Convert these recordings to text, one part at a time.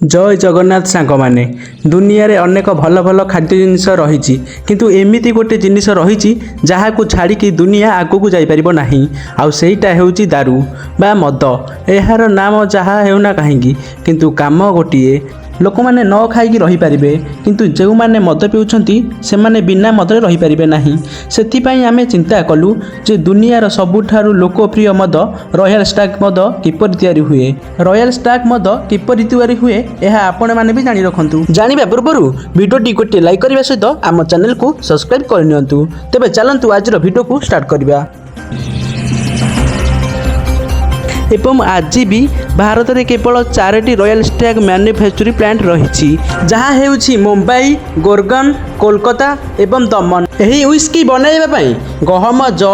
जय जगन्नाथ सांग माने दुनिया रे अनेक भल भल खाद्य जिनिस रही किंतु एमिति गोटे जिनिस रही जहाँ को छाड़ी दुनिया आगू को जापर ना आउ सेटा हेउची दारू बा मद यार नाम जहाँ हेउना कहीं किंतु काम गोटे लोक मैंने न खाई रही पारे किंतु जो मैंने मद पिउछंती से माने बिना मदरे रही पारे नहीं से आमे चिंता कलु जे दुनियार सबुठारु लोकप्रिय मद रॉयल स्टाग मद किपर तैयारी हुए रॉयल स्टाग मद किपर तैयारी हुए यह आपण मैंने भी जानी रखु जानिबा पूर्व भिडियोटी गोटे लाइक करने सहित आम चैनल को सब्सक्राइब करनियंतु तेबे चलंतु आज भिडियो को स्टार्ट करबा। एवं आज भी भारत में केवल 4टी रॉयल स्टाग मैन्युफैक्चरिंग प्लांट रही जहाँ हेउछि मुंबई, गोरगन, कोलकाता एवं दमन। यही व्हिस्की बनैबा गहम, जौ,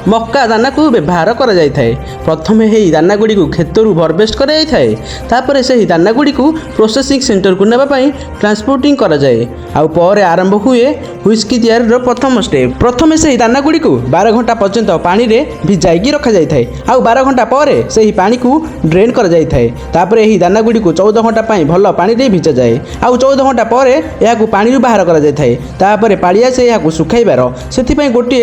मक्का दाना को व्यवहार करा जाय थाए। प्रथम यही दाना गुड़ी को खेतरू हार्वेस्ट करा जाय थाए, तापर से दाना गुड़ी को प्रोसेसिंग सेंटर को नेबा पई ट्रांसपोर्टिंग करा जाय आउ पर आरंभ हुए व्हिस्की तैयारी प्रथम स्टेप। प्रथम से दाना गुड़ी को 12 घंटा पर्यंत पानी रे भिजाई रखा जाय थाए आउ 12 घंटा पर से पानी को ड्रेन करा जाय थाए। तापर यही दाना गुड़ी को 14 घंटा पई भल पानी रे भिजा जाए आउ 14 घंटा पर या को पानी रू बाहर करा जाय थाए। तापर पालिया से या को सुखाइबार सेति पई गोटे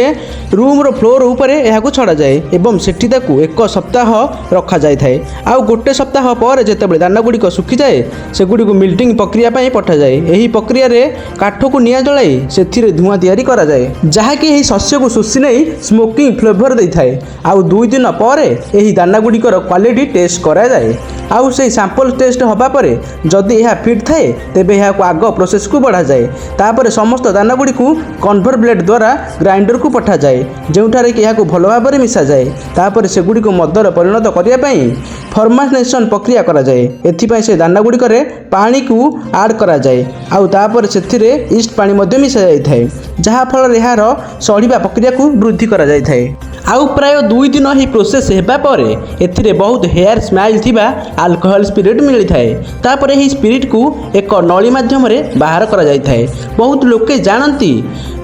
रूम रो फ्लोर ऊपर या को छड़ा जाए एवं सेठी ताकू एक सप्ताह रखा जाय थाए आउ गोटे सप्ताह पर जेतेबेले दाना गुड़ी को सुखी जाए से गुड़ी को मिल्टिंग प्रक्रिया पई पठा जाए। यही प्रक्रिया रे काठ को निया जलाई सेथिरे धुआं तैयारी करा जाए जहा कि यही शस्य को सुसी नै स्मोकिंग फ्लेवर दै थाए आउ 2 दिन पर यही दाना गुड़ी को क्वालिटी टेस्ट करा जाए आउ से सैंपल टेस्ट होबा परे जदि यह फिट थाए तेबे यह को आग प्रोसेस को बढ़ा जाए। तापर समस्त दाना गुड़ी को कन्भर ब्लेड द्वारा ग्राइंडर को पठा जाए जोठारे कि यह को भल भाव में मिसा जाए। तापर से गुड़ी को मदर परिणत करिया पई फर्मेंटेशन प्रक्रिया करा जाए। एथिपई से दाना गुड़ी करे पानी को ऐड करा जाए आउ तापर सेथिरे ईस्ट पानी मध्य मिसा जाय थाए जहा फल यार सड़ीबा प्रक्रिया को वृद्धि करा जाय थाए आउ प्राय 2 दिन ही प्रोसेस हेबा परे एथिरे बहुत हेयर स्माइल थिबा अल्कोहल स्पिरिट मिली थाए। तापर ही स्पिरिट को एक नली माध्यम रे बाहर करा जाय थाए। बहुत लोके जानती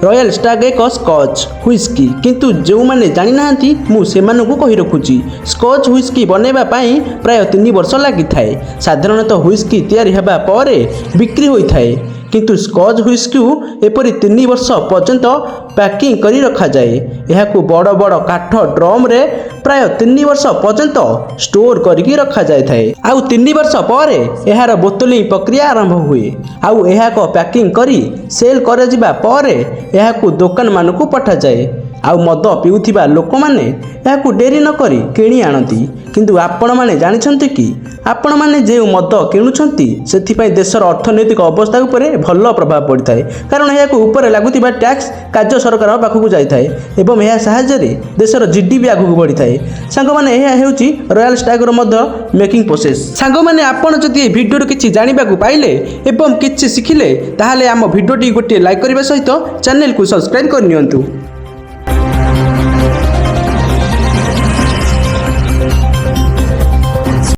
रॉयल स्टाग एक स्कॉच व्हिस्की किंतु जो माने जानि नाहंती मु सेमानकु कहि रखुची स्कॉच व्हिस्की बनेबा पई प्राय 3 वर्ष लागि थाए। साधारणतः व्हिस्की तैयारी हेबा परे बिक्री होई थाए किंतु स्कॉच व्हिस्की एपरी 3 वर्ष पर्यंत पैकिंग करी रखा जाए। यह को बड़ बड़ काठ ड्रम रे प्राय 3 वर्ष पर्यंत स्टोर करके रखा जाए थाए आउ 3 वर्ष पर यार बोतलिंग प्रक्रिया आरंभ हुए आउ यह को पैकिंग करी सेल कर जिबा पर यह को दुकान मान को पठा जाए आउ मद पिउथिबा लोक माने यह को डेरी न करी किणी आनती। किंतु आपण माने जानिछंती कि आपण माने जे मद किणुछंती सेथिपई देशर अर्थनैतिक अवस्था उपरे भल प्रभाव पड़ता है कारण यह को ऊपर लागुथिबा टैक्स राज्य सरकार पाखक जाय थाए एवं यह साहाय्य रे देशर जीडीपी आगु बढ़ी थाए। सांग माने यह हेउची रॉयल स्टाग रो मद मेकिंग प्रोसेस। सांग माने आपण जदि भिडियो रो किछि जानिबा को पाइले एवं किछि सिखिले ताहाले आम भिडियोटी गोटे लाइक करबा सहित चैनल को सब्सक्राइब करनियंतु।